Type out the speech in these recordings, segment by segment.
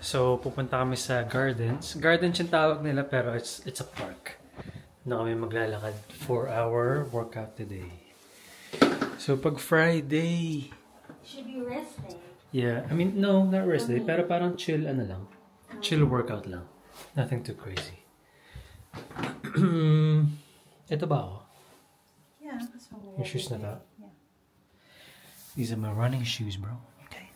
So, pupunta kami sa Gardens. Gardens yung tawag nila pero it's a park. Na kami maglalakad 4-hour workout today. So, pag Friday... Should be rest day. Yeah, I mean, no, not rest day. Pero parang chill, ano lang. Chill workout lang. Nothing too crazy. Ito ba ako? Yeah, that's what Yung shoes na ba? Yeah. These are my running shoes, bro. Okay.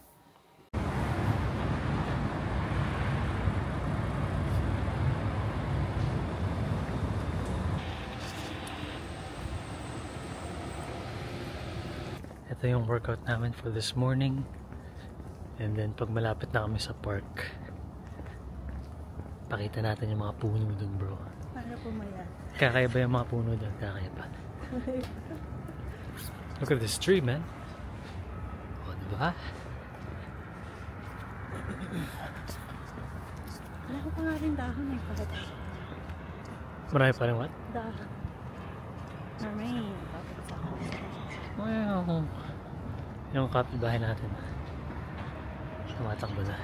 Ito yung workout namin for this morning. And then pag malapit na kami sa park, pakita natin yung mga puno dun, bro. Para pumaya. Kakaiba yung mga puno dun, kakaiba. Look at this tree, man. O, diba? Wala ko pa nga rin dahon eh. Bakit? Marami pa rin what? Dahon. Marami. Wow. Yung kapitbahay natin. Tumatakbo na.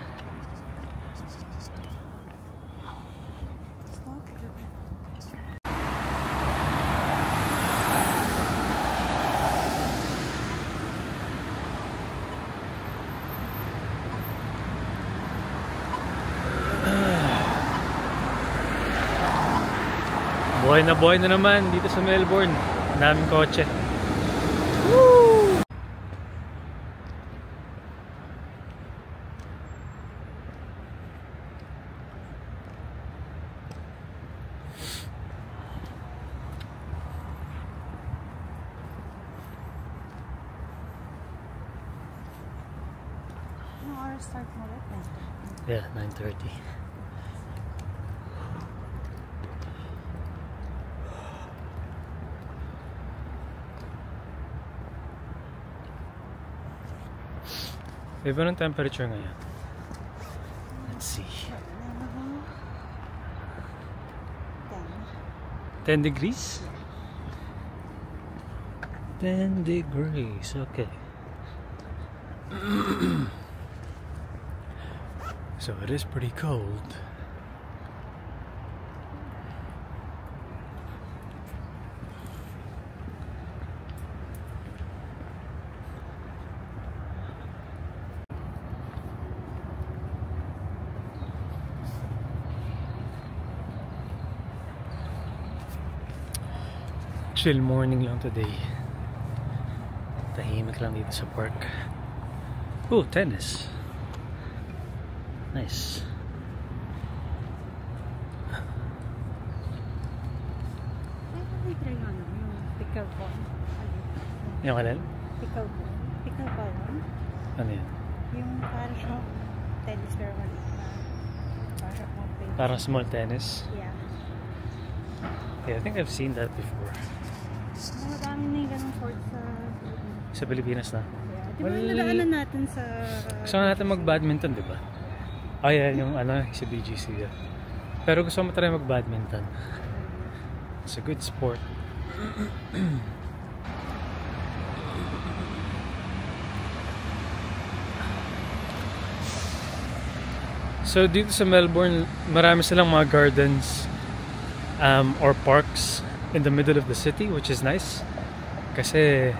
Buhay na naman dito sa Melbourne. Daming kotse. Woo! Anong oras start mo ulit na? Yeah, 9:30. Iba ng temperature ngayon. Let's see. 10 degrees? 10 degrees, okay. So it is pretty cold. Chill morning lang today. Tahimik lang dito sa park. Oh, tennis. Nice. May try nga naman yung pickleball. Yung kanal? Pickleball. Pickleball yun? Ano yan? Yung parang siyang tennis pero maliit na. Parang Parang small tennis? Yeah. Yeah, I think I've seen that before. Marami na yung ganong court Sa Pilipinas na? Yeah. Di ba nadaanan natin sa... Gusto natin mag-badminton, di ba? Oh yeah, yung ano, sa BGC. Yeah. Pero gusto mo try mag-badminton. It's a good sport. So dito sa Melbourne, marami silang mga gardens or parks in the middle of the city, which is nice. Kasi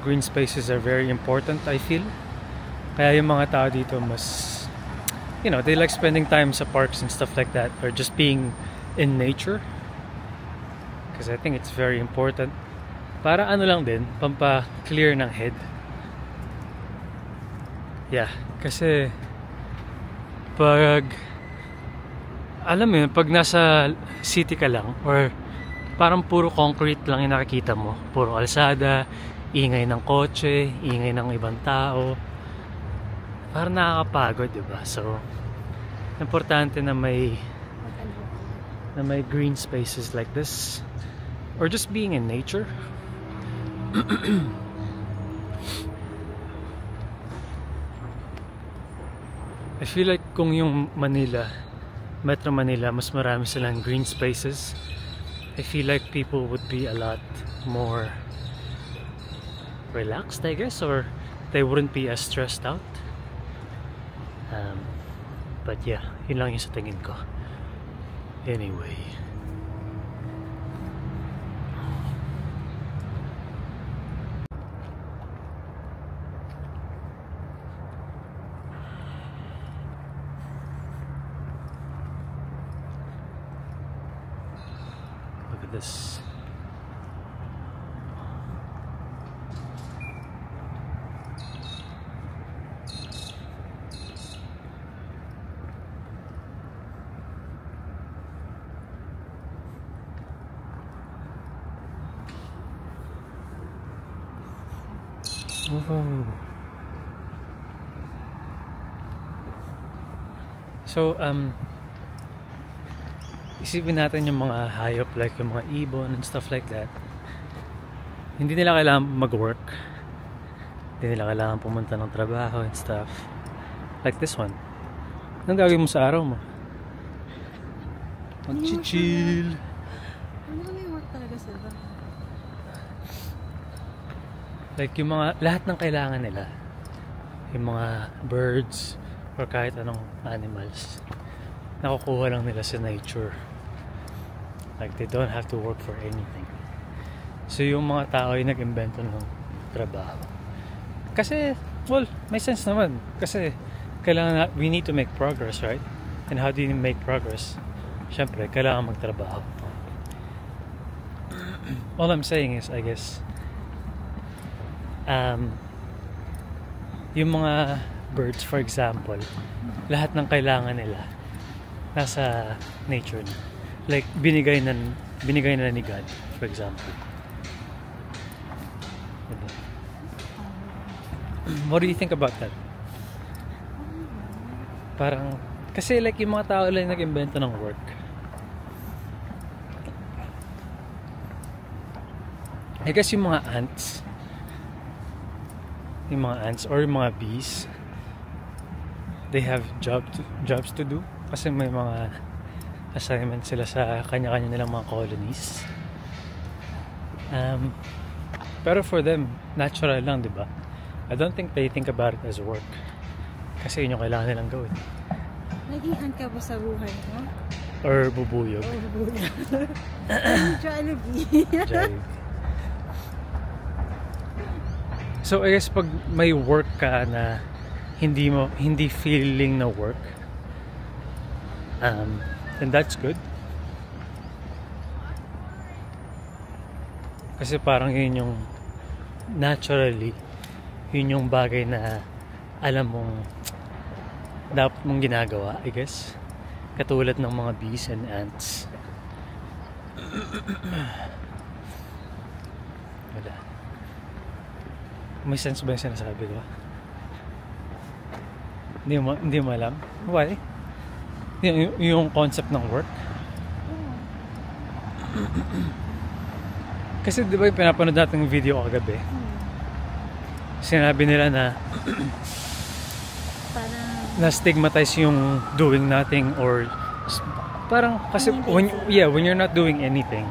green spaces are very important, I feel. Kaya yung mga tao dito mas, you know, they like spending time sa parks and stuff like that, or just being in nature. Because I think it's very important. Para ano lang din, pampa-clear ng head. Yeah, kasi pag alam mo yun, pag nasa city ka lang or parang puro concrete lang yung nakikita mo, puro kalsada, ingay ng kotse, ingay ng ibang tao, parang nakakapagod, diba? So importante na may green spaces like this or just being in nature. I feel like kung yung Metro Manila, mas marami silang green spaces, I feel like people would be a lot more relaxed, I guess, or they wouldn't be as stressed out. But yeah, yun lang yung sa tingin ko. Anyway. Look at this. Whoa. So, isipin natin yung mga hayop like yung mga ibon and stuff like that. Hindi nila kailangan mag-work. Hindi nila kailangan pumunta ng trabaho and stuff. Like this one. Anong gagawin mo sa araw mo? Mag-chill. Ano may work talaga sila? Like yung mga, lahat ng kailangan nila. Yung mga birds or kahit anong animals. Nakukuha lang nila sa nature. Like they don't have to work for anything. So yung mga tao ay nag-invento ng trabaho. Kasi, well, may sense naman. Kasi kailangan we need to make progress, right? And how do you make progress? Siyempre, kailangan magtrabaho. All I'm saying is, I guess, yung mga birds, for example, lahat ng kailangan nila nasa nature na. Like, binigay na ni God, for example. Diba? What do you think about that? Parang, kasi like yung mga tao lang nag-invento ng work. I guess yung mga ants or yung mga bees, they have jobs to do kasi may mga assignments sila sa kanya-kanya nilang mga colonies. Pero for them, natural lang, di ba? I don't think they think about it as work kasi yun yung kailangan nilang gawin. Nagihan ka ba sa buhay mo? Or bubuyog. Jollibee. So I guess pag may work ka na hindi feeling na work, then that's good. Kasi parang yun yung naturally, yun yung bagay na alam mong dapat mong ginagawa, I guess. Katulad ng mga bees and ants. Wala. May sense ba yung sinasabi ko? Hindi mo alam? Why? Yung concept ng work? Kasi di ba yung pinapanood natin yung video kagabi? Sinabi nila na na stigmatize yung doing nothing or parang kasi when you're not doing anything,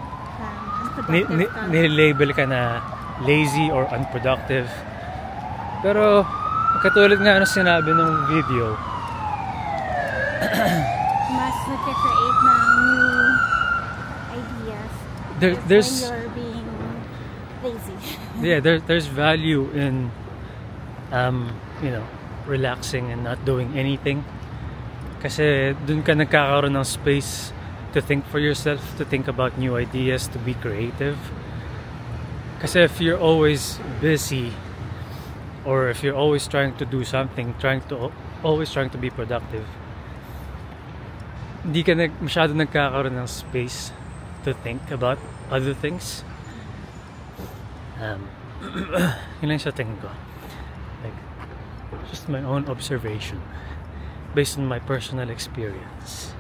nilabel ka na lazy or unproductive. Pero katulad nga ano sinabi ng video, mas nag-create ng new ideas there's when you're being lazy. Yeah, there's value in relaxing and not doing anything. Kasi dun ka nagkakaroon ng space to think for yourself, to think about new ideas, to be creative. Kasi if you're always busy or if you're always trying to do something, always trying to be productive, hindi ka masyado nagkakaroon ng space to think about other things. Yun lang sa tingin ko. Like, just my own observation based on my personal experience.